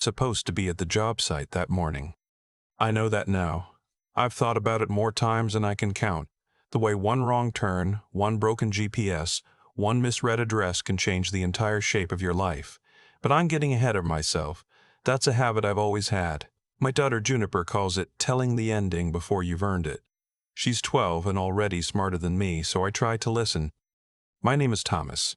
supposed to be at the job site that morning. I know that now. I've thought about it more times than I can count. The way one wrong turn, one broken GPS, one misread address can change the entire shape of your life. But I'm getting ahead of myself. That's a habit I've always had. My daughter Juniper calls it telling the ending before you've earned it. She's 12 and already smarter than me, so I try to listen. My name is Thomas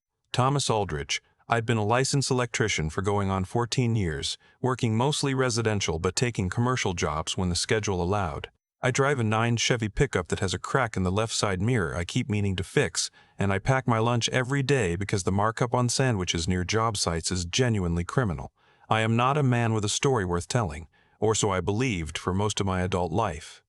Aldridge. I'd been a licensed electrician for going on 14 years, working mostly residential but taking commercial jobs when the schedule allowed. I drive a '9 Chevy pickup that has a crack in the left side mirror I keep meaning to fix, and I pack my lunch every day because the markup on sandwiches near job sites is genuinely criminal. I am not a man with a story worth telling, or so I believed for most of my adult life.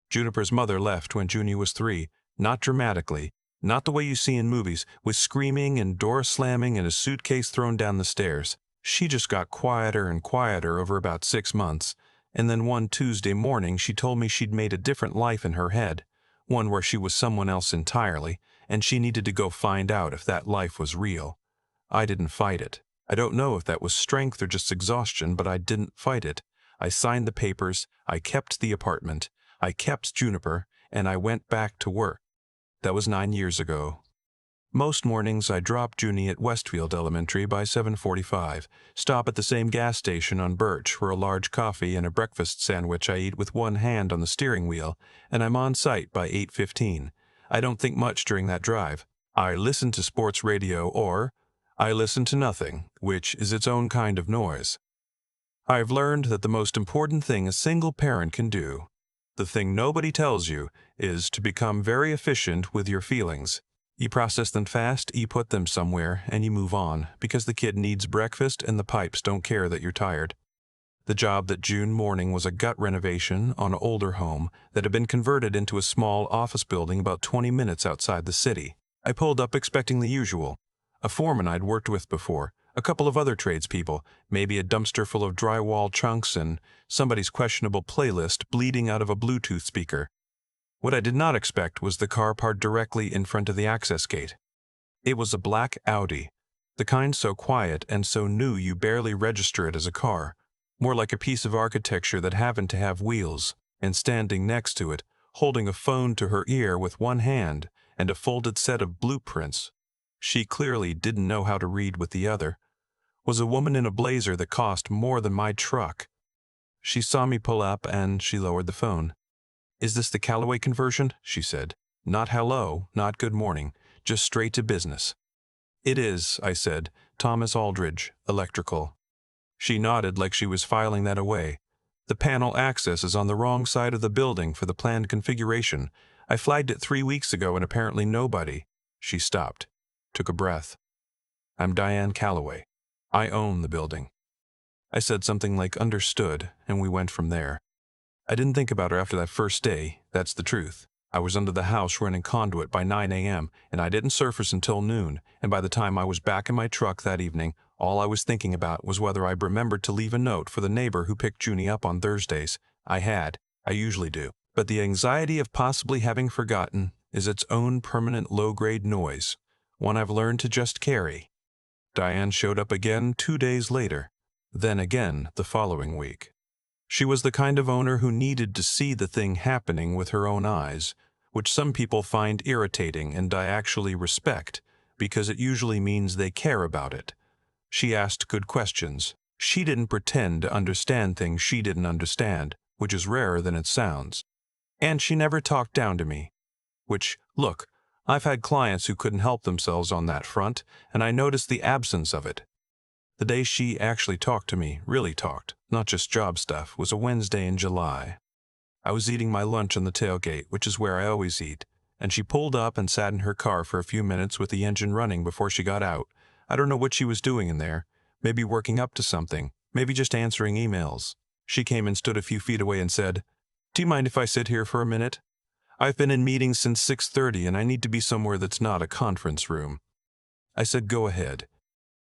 Juniper's mother left when Junie was 3, not dramatically, not the way you see in movies, with screaming and door slamming and a suitcase thrown down the stairs. She just got quieter and quieter over about 6 months, and then one Tuesday morning she told me she'd made a different life in her head, one where she was someone else entirely, and she needed to go find out if that life was real. I didn't fight it. I don't know if that was strength or just exhaustion, but I didn't fight it. I signed the papers, I kept the apartment, I kept Juniper, and I went back to work. That was 9 years ago. Most mornings I drop Junie at Westfield Elementary by 7:45, stop at the same gas station on Birch for a large coffee and a breakfast sandwich I eat with one hand on the steering wheel, and I'm on site by 8:15. I don't think much during that drive. I listen to sports radio or I listen to nothing, which is its own kind of noise. I've learned that the most important thing a single parent can do, the thing nobody tells you, is to become very efficient with your feelings. You process them fast, you put them somewhere, and you move on, because the kid needs breakfast and the pipes don't care that you're tired. The job that June morning was a gut renovation on an older home that had been converted into a small office building about 20 minutes outside the city. I pulled up expecting the usual. A foreman I'd worked with before, a couple of other tradespeople, maybe a dumpster full of drywall chunks and somebody's questionable playlist bleeding out of a Bluetooth speaker. What I did not expect was the car parked directly in front of the access gate. It was a black Audi, the kind so quiet and so new you barely register it as a car, more like a piece of architecture that happened to have wheels, and standing next to it, holding a phone to her ear with one hand and a folded set of blueprints, she clearly didn't know how to read with the other, was a woman in a blazer that cost more than my truck. She saw me pull up and she lowered the phone. "Is this the Callaway conversion?" she said. "Not hello, not good morning, just straight to business." "It is," I said. "Thomas Aldridge, electrical." She nodded like she was filing that away. "The panel access is on the wrong side of the building for the planned configuration. I flagged it 3 weeks ago and apparently nobody." She stopped, took a breath. "I'm Diane Callaway. I own the building." I said something like understood, and we went from there. I didn't think about her after that first day, that's the truth. I was under the house running conduit by 9 a.m., and I didn't surface until noon, and by the time I was back in my truck that evening, all I was thinking about was whether I'd remembered to leave a note for the neighbor who picked Junie up on Thursdays. I had. I usually do. But the anxiety of possibly having forgotten is its own permanent low-grade noise, one I've learned to just carry. Diane showed up again 2 days later, then again the following week. She was the kind of owner who needed to see the thing happening with her own eyes, which some people find irritating and I actually respect, because it usually means they care about it. She asked good questions. She didn't pretend to understand things she didn't understand, which is rarer than it sounds. And she never talked down to me, which, look, I've had clients who couldn't help themselves on that front, and I noticed the absence of it. The day she actually talked to me, really talked, not just job stuff, was a Wednesday in July. I was eating my lunch on the tailgate, which is where I always eat, and she pulled up and sat in her car for a few minutes with the engine running before she got out. I don't know what she was doing in there, maybe working up to something, maybe just answering emails. She came and stood a few feet away and said, "Do you mind if I sit here for a minute? I've been in meetings since 6:30 and I need to be somewhere that's not a conference room." I said, "Go ahead."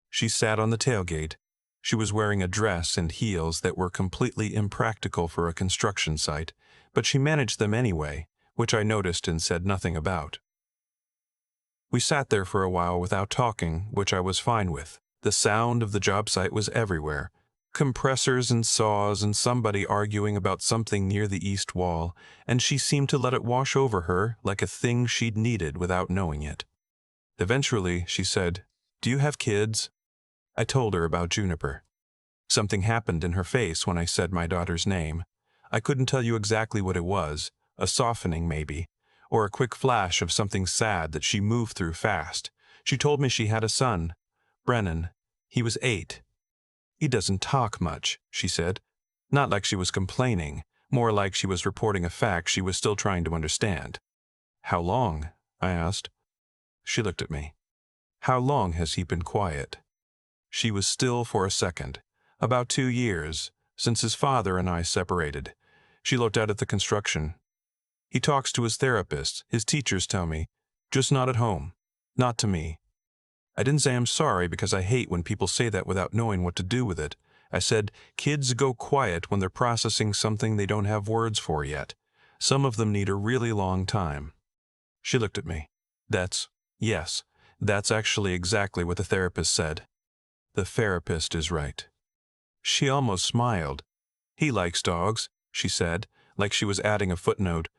She sat on the tailgate. She was wearing a dress and heels that were completely impractical for a construction site, but she managed them anyway, which I noticed and said nothing about. We sat there for a while without talking, which I was fine with. The sound of the job site was everywhere. Compressors and saws and somebody arguing about something near the east wall, and she seemed to let it wash over her like a thing she'd needed without knowing it. Eventually, she said, "Do you have kids?" I told her about Juniper. Something happened in her face when I said my daughter's name. I couldn't tell you exactly what it was, a softening maybe, or a quick flash of something sad that she moved through fast. She told me she had a son, Brennan. He was 8. "He doesn't talk much," she said. Not like she was complaining, more like she was reporting a fact she was still trying to understand. "How long?" I asked. She looked at me. "How long has he been quiet?" She was still for a second. "About 2 years, since his father and I separated." She looked out at the construction. "He talks to his therapist, his teachers tell me, just not at home, not to me." I didn't say I'm sorry because I hate when people say that without knowing what to do with it. I said, kids go quiet when they're processing something they don't have words for yet. Some of them need a really long time. She looked at me. Yes, that's actually exactly what the therapist said. The therapist is right. She almost smiled. "He likes dogs," she said, like she was adding a footnote.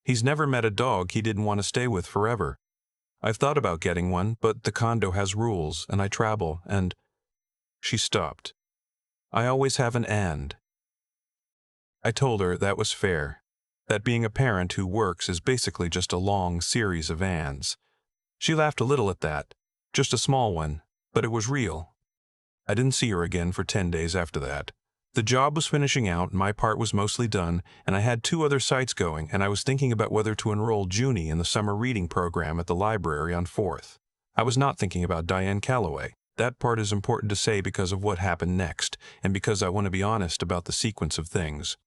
"He's never met a dog he didn't want to stay with forever. I've thought about getting one, but the condo has rules, and I travel, and—" She stopped. "I always have an and." I told her that was fair, that being a parent who works is basically just a long series of ands. She laughed a little at that, just a small one, but it was real. I didn't see her again for 10 days after that. The job was finishing out, my part was mostly done, and I had 2 other sites going, and I was thinking about whether to enroll Junie in the summer reading program at the library on 4th. I was not thinking about Diane Calloway. That part is important to say because of what happened next, and because I want to be honest about the sequence of things.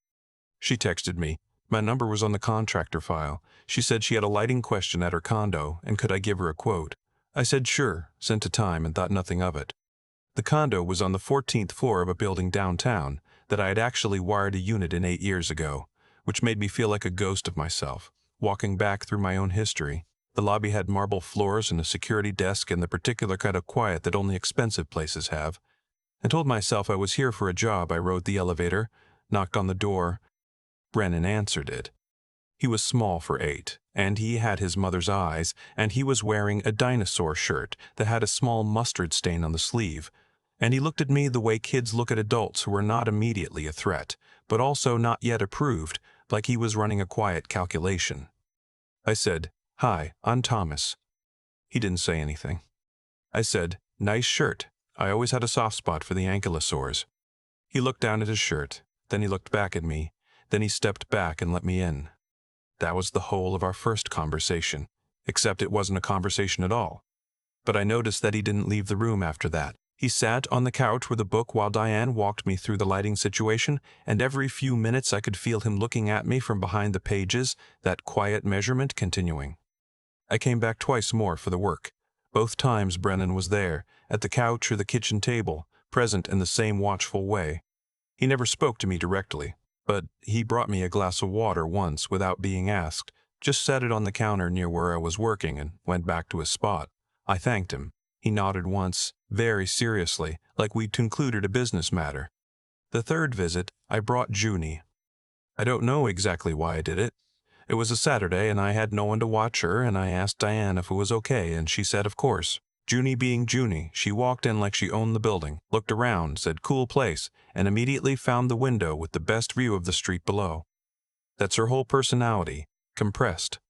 She texted me. My number was on the contractor file. She said she had a lighting question at her condo, and could I give her a quote. I said sure, sent a time, and thought nothing of it. The condo was on the 14th floor of a building downtown that I had actually wired a unit in 8 years ago, which made me feel like a ghost of myself, walking back through my own history. The lobby had marble floors and a security desk and the particular kind of quiet that only expensive places have. I told myself I was here for a job. I rode the elevator, knocked on the door. Brennan answered it. He was small for 8, and he had his mother's eyes, and he was wearing a dinosaur shirt that had a small mustard stain on the sleeve. And he looked at me the way kids look at adults who are not immediately a threat, but also not yet approved, like he was running a quiet calculation. I said, "Hi, I'm Thomas." He didn't say anything. I said, "Nice shirt. I always had a soft spot for the ankylosaurs." He looked down at his shirt, then he looked back at me, then he stepped back and let me in. That was the whole of our first conversation, except it wasn't a conversation at all. But I noticed that he didn't leave the room after that. He sat on the couch with a book while Diane walked me through the lighting situation, and every few minutes I could feel him looking at me from behind the pages, that quiet measurement continuing. I came back twice more for the work. Both times Brennan was there, at the couch or the kitchen table, present in the same watchful way. He never spoke to me directly, but he brought me a glass of water once without being asked, just set it on the counter near where I was working and went back to his spot. I thanked him. He nodded once, very seriously, like we'd concluded a business matter. The third visit, I brought Junie. I don't know exactly why I did it. It was a Saturday and I had no one to watch her, and I asked Diane if it was okay, and she said of course. Junie being Junie, she walked in like she owned the building, looked around, said cool place, and immediately found the window with the best view of the street below. That's her whole personality, compressed.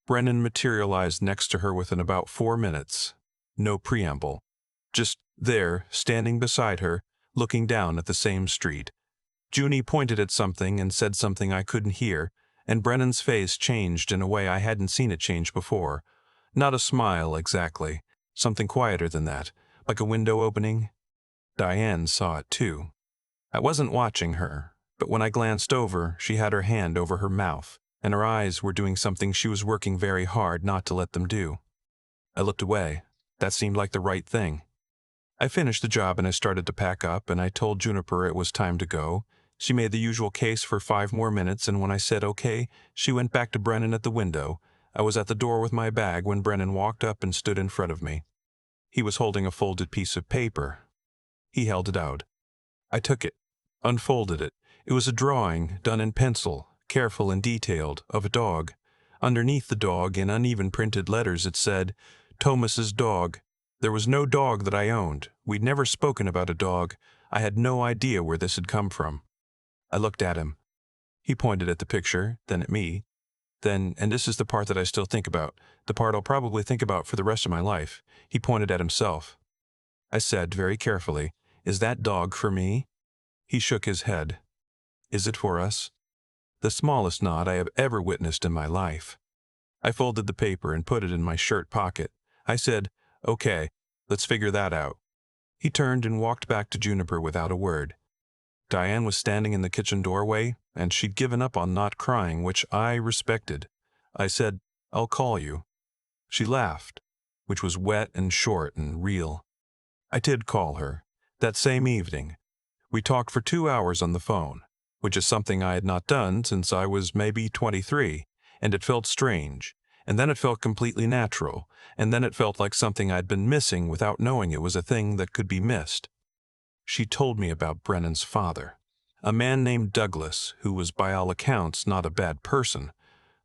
Brennan materialized next to her within about 4 minutes. No preamble. Just there, standing beside her, looking down at the same street. Junie pointed at something and said something I couldn't hear, and Brennan's face changed in a way I hadn't seen it change before. Not a smile, exactly. Something quieter than that, like a window opening. Diane saw it too. I wasn't watching her, but when I glanced over, she had her hand over her mouth, and her eyes were doing something she was working very hard not to let them do. I looked away. That seemed like the right thing. I finished the job and I started to pack up, and I told Juniper it was time to go. She made the usual case for 5 more minutes, and when I said okay, she went back to Brennan at the window. I was at the door with my bag when Brennan walked up and stood in front of me. He was holding a folded piece of paper. He held it out. I took it, unfolded it. It was a drawing, done in pencil, careful and detailed, of a dog. Underneath the dog, in uneven printed letters, it said, "Thomas's dog." There was no dog that I owned. We'd never spoken about a dog. I had no idea where this had come from. I looked at him. He pointed at the picture, then at me. Then, and this is the part that I still think about, the part I'll probably think about for the rest of my life, he pointed at himself. I said, very carefully, "Is that dog for me?" He shook his head. "Is it for us?" The smallest nod I have ever witnessed in my life. I folded the paper and put it in my shirt pocket. I said, "Okay, let's figure that out." He turned and walked back to Juniper without a word. Diane was standing in the kitchen doorway, and she'd given up on not crying, which I respected. I said, "I'll call you." She laughed, which was wet and short and real. I did call her. That same evening, we talked for 2 hours on the phone, which is something I had not done since I was maybe 23, and it felt strange, and then it felt completely natural, and then it felt like something I'd been missing without knowing it was a thing that could be missed. She told me about Brennan's father, a man named Douglas, who was by all accounts not a bad person,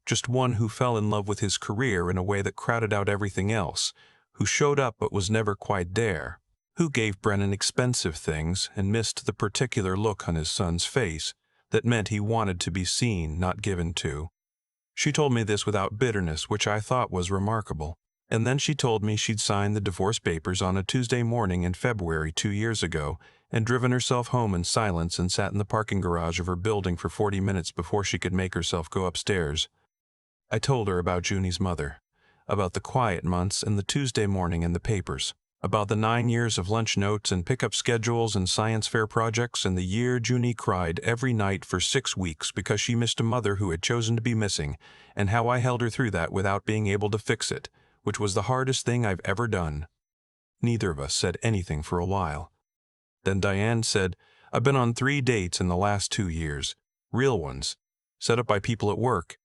just one who fell in love with his career in a way that crowded out everything else, who showed up but was never quite there, who gave Brennan expensive things and missed the particular look on his son's face that meant he wanted to be seen, not given to. She told me this without bitterness, which I thought was remarkable. And then she told me she'd signed the divorce papers on a Tuesday morning in February 2 years ago and driven herself home in silence and sat in the parking garage of her building for 40 minutes before she could make herself go upstairs. I told her about Junie's mother, about the quiet months and the Tuesday morning in the papers, about the 9 years of lunch notes and pickup schedules and science fair projects, and the year Junie cried every night for 6 weeks because she missed a mother who had chosen to be missing, and how I held her through that without being able to fix it, which was the hardest thing I've ever done. Neither of us said anything for a while. Then Diane said, "I've been on 3 dates in the last 2 years, real ones, set up by people at work.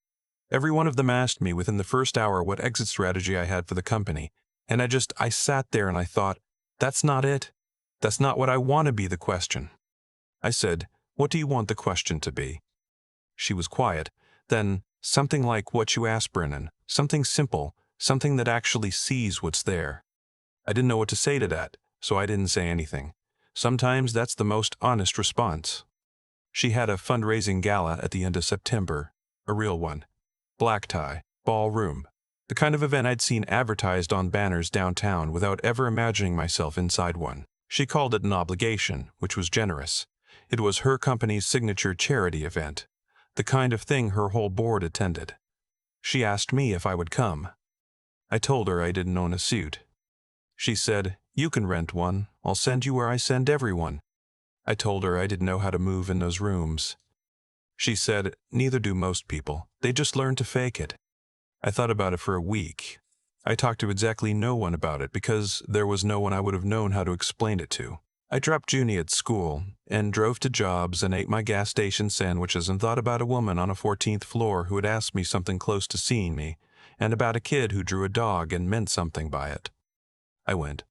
Every one of them asked me within the first hour what exit strategy I had for the company, and I sat there and I thought, that's not it. That's not what I want to be the question." I said, "What do you want the question to be?" She was quiet. Then, something like what you asked Brennan, something simple, something that actually sees what's there. I didn't know what to say to that, so I didn't say anything. Sometimes that's the most honest response. She had a fundraising gala at the end of September, a real one. Black tie, ballroom, the kind of event I'd seen advertised on banners downtown without ever imagining myself inside one. She called it an obligation, which was generous. It was her company's signature charity event, the kind of thing her whole board attended. She asked me if I would come. I told her I didn't own a suit. She said, "You can rent one. I'll send you where I send everyone." I told her I didn't know how to move in those rooms. She said, "Neither do most people. They just learn to fake it." I thought about it for a week. I talked to exactly no one about it because there was no one I would have known how to explain it to. I dropped Junie at school and drove to jobs and ate my gas station sandwiches and thought about a woman on a 14th floor who had asked me something close to seeing me, and about a kid who drew a dog and meant something by it. I went.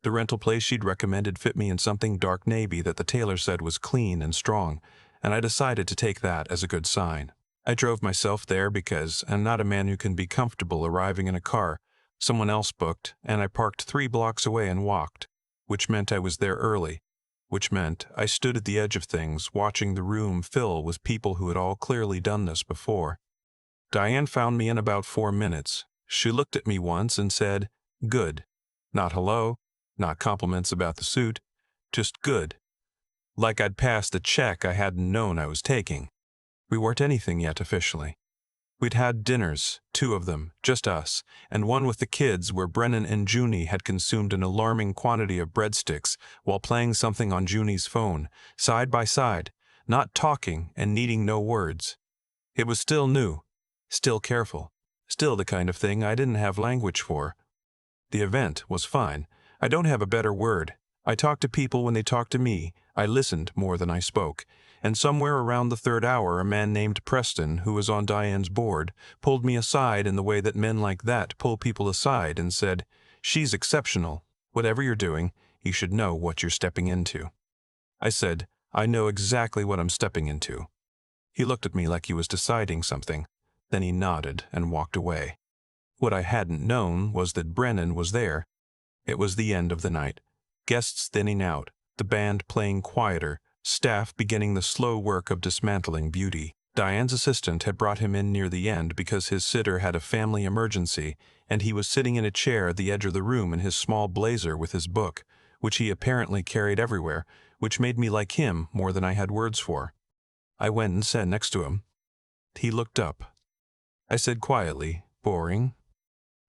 The rental place she'd recommended fit me in something dark navy that the tailor said was clean and strong, and I decided to take that as a good sign. I drove myself there because I'm not a man who can be comfortable arriving in a car someone else booked, and I parked 3 blocks away and walked, which meant I was there early, which meant I stood at the edge of things watching the room fill with people who had all clearly done this before. Diane found me in about 4 minutes. She looked at me once and said, "Good." Not hello, not compliments about the suit, just good. Like I'd passed a check I hadn't known I was taking. We weren't anything yet officially. We'd had dinners, 2 of them, just us, and one with the kids where Brennan and Junie had consumed an alarming quantity of breadsticks while playing something on Junie's phone, side by side, not talking and needing no words. It was still new, still careful, still the kind of thing I didn't have language for. The event was fine. I don't have a better word. I talked to people when they talked to me. I listened more than I spoke. And somewhere around the 3rd hour, a man named Preston, who was on Diane's board, pulled me aside in the way that men like that pull people aside and said, "She's exceptional. Whatever you're doing, you should know what you're stepping into." I said, "I know exactly what I'm stepping into." He looked at me like he was deciding something. Then he nodded and walked away. What I hadn't known was that Brennan was there. It was the end of the night. Guests thinning out, the band playing quieter, staff beginning the slow work of dismantling Beauty. Diane's assistant had brought him in near the end because his sitter had a family emergency, and he was sitting in a chair at the edge of the room in his small blazer with his book, which he apparently carried everywhere, which made me like him more than I had words for. I went and sat next to him. He looked up. I said quietly, "Boring?"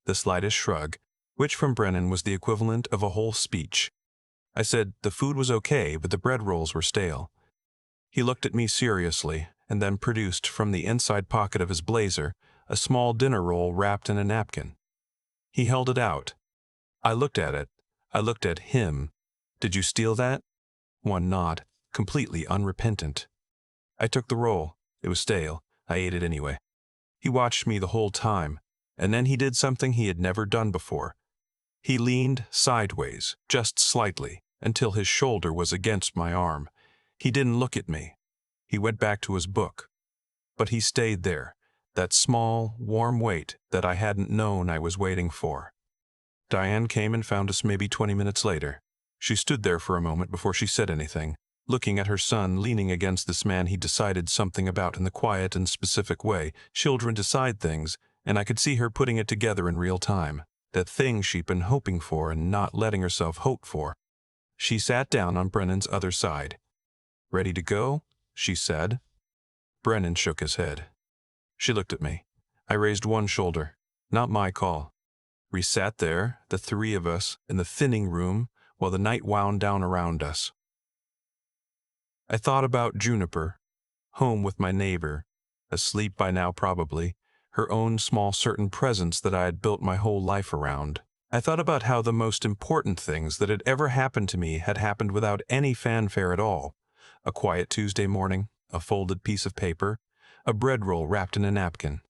The slightest shrug, which from Brennan was the equivalent of a whole speech. I said the food was okay, but the bread rolls were stale. He looked at me seriously, and then produced from the inside pocket of his blazer a small dinner roll wrapped in a napkin. He held it out. I looked at it. I looked at him. "Did you steal that?" One nod, completely unrepentant. I took the roll. It was stale. I ate it anyway. He watched me the whole time, and then he did something he had never done before. He leaned sideways, just slightly, until his shoulder was against my arm. He didn't look at me. He went back to his book. But he stayed there, that small, warm weight that I hadn't known I was waiting for. Diane came and found us maybe 20 minutes later. She stood there for a moment before she said anything, looking at her son leaning against this man he decided something about in the quiet and specific way children decide things, and I could see her putting it together in real time, that thing she'd been hoping for and not letting herself hope for. She sat down on Brennan's other side. "Ready to go?" she said. Brennan shook his head. She looked at me. I raised one shoulder. Not my call. We sat there, the three of us, in the thinning room, while the night wound down around us. I thought about Juniper, home with my neighbor, asleep by now probably, her own small certain presence that I had built my whole life around. I thought about how the most important things that had ever happened to me had happened without any fanfare at all. A quiet Tuesday morning, a folded piece of paper, a bread roll wrapped in a napkin.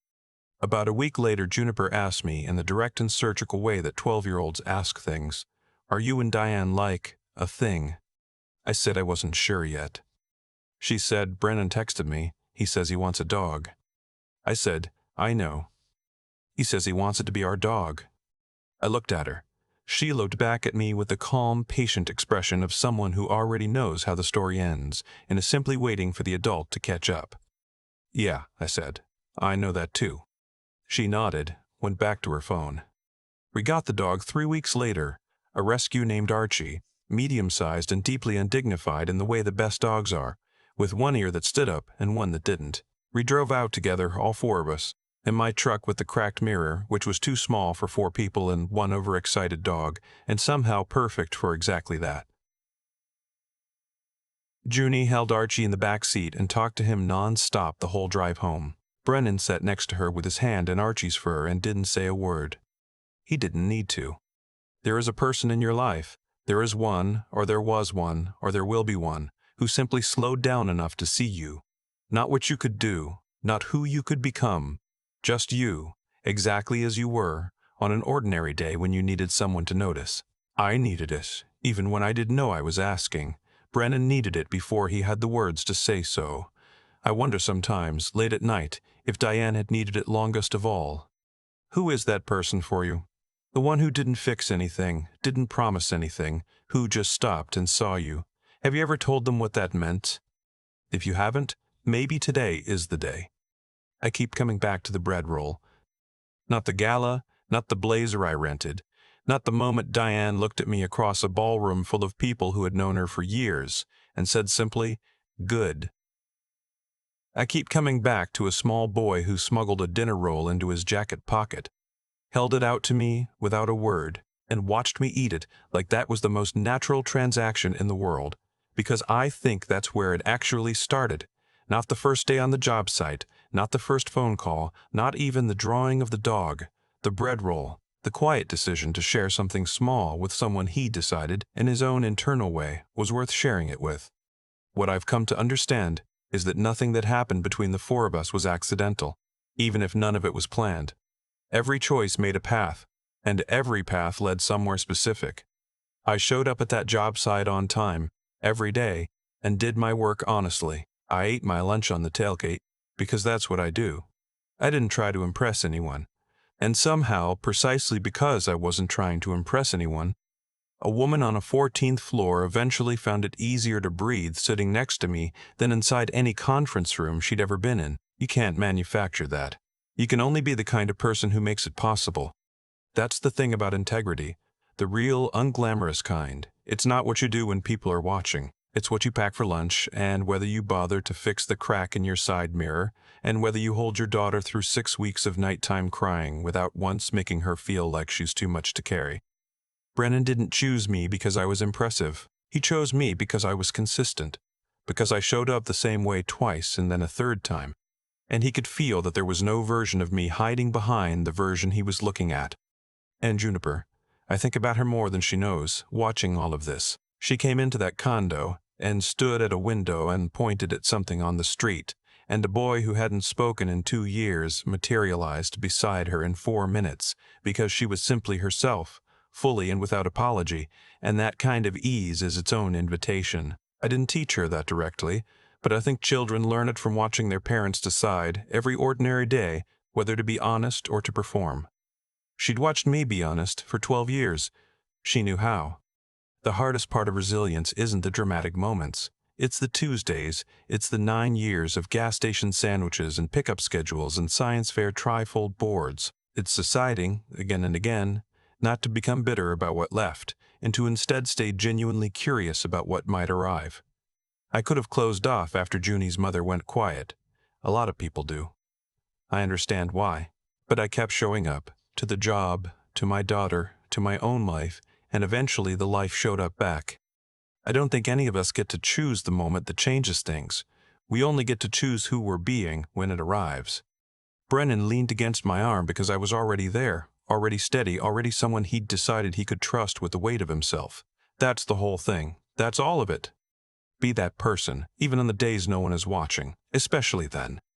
About a week later, Juniper asked me, in the direct and surgical way that 12-year-olds ask things, "Are you and Diane like a thing?" I said I wasn't sure yet. She said, "Brennan texted me. He says he wants a dog." I said, "I know. He says he wants it to be our dog." I looked at her. She looked back at me with the calm, patient expression of someone who already knows how the story ends and is simply waiting for the adult to catch up. "Yeah," I said. "I know that too." She nodded, went back to her phone. We got the dog 3 weeks later, a rescue named Archie, medium-sized and deeply undignified in the way the best dogs are, with one ear that stood up and one that didn't. We drove out together, all four of us, in my truck with the cracked mirror, which was too small for 4 people and one overexcited dog, and somehow perfect for exactly that. Junie held Archie in the back seat and talked to him non-stop the whole drive home. Brennan sat next to her with his hand in Archie's fur and didn't say a word. He didn't need to. There is a person in your life. There is one, or there was one, or there will be one, who simply slowed down enough to see you. Not what you could do, not who you could become. Just you, exactly as you were, on an ordinary day when you needed someone to notice. I needed it, even when I didn't know I was asking. Brennan needed it before he had the words to say so. I wonder sometimes, late at night, if Diane had needed it longest of all. Who is that person for you? The one who didn't fix anything, didn't promise anything, who just stopped and saw you. Have you ever told them what that meant? If you haven't, maybe today is the day. I keep coming back to the bread roll. Not the gala, not the blazer I rented, not the moment Diane looked at me across a ballroom full of people who had known her for years and said simply, "Good." I keep coming back to a small boy who smuggled a dinner roll into his jacket pocket, held it out to me without a word, and watched me eat it like that was the most natural transaction in the world, because I think that's where it actually started. Not the first day on the job site, not the first phone call, not even the drawing of the dog, the bread roll, the quiet decision to share something small with someone he decided, in his own internal way, was worth sharing it with. What I've come to understand is that nothing that happened between the 4 of us was accidental, even if none of it was planned. Every choice made a path, and every path led somewhere specific. I showed up at that job site on time, every day, and did my work honestly. I ate my lunch on the tailgate because that's what I do. I didn't try to impress anyone. And somehow, precisely because I wasn't trying to impress anyone, a woman on a 14th floor eventually found it easier to breathe sitting next to me than inside any conference room she'd ever been in. You can't manufacture that. You can only be the kind of person who makes it possible. That's the thing about integrity. The real, unglamorous kind. It's not what you do when people are watching. It's what you pack for lunch, and whether you bother to fix the crack in your side mirror, and whether you hold your daughter through 6 weeks of nighttime crying without once making her feel like she's too much to carry. Brennan didn't choose me because I was impressive. He chose me because I was consistent, because I showed up the same way twice and then a third time, and he could feel that there was no version of me hiding behind the version he was looking at. And Juniper, I think about her more than she knows, watching all of this. She came into that condo and stood at a window and pointed at something on the street, and a boy who hadn't spoken in 2 years materialized beside her in 4 minutes because she was simply herself, fully and without apology, and that kind of ease is its own invitation. I didn't teach her that directly, but I think children learn it from watching their parents decide, every ordinary day, whether to be honest or to perform. She'd watched me be honest for 12 years. She knew how. The hardest part of resilience isn't the dramatic moments. It's the Tuesdays. It's the 9 years of gas station sandwiches and pickup schedules and science fair trifold boards. It's deciding, again and again, not to become bitter about what left, and to instead stay genuinely curious about what might arrive. I could have closed off after Junie's mother went quiet. A lot of people do. I understand why. But I kept showing up, to the job, to my daughter, to my own life, and eventually the life showed up back. I don't think any of us get to choose the moment that changes things. We only get to choose who we're being when it arrives. Brennan leaned against my arm because I was already there, already steady, already someone he'd decided he could trust with the weight of himself. That's the whole thing. That's all of it. Be that person, even on the days no one is watching, especially then.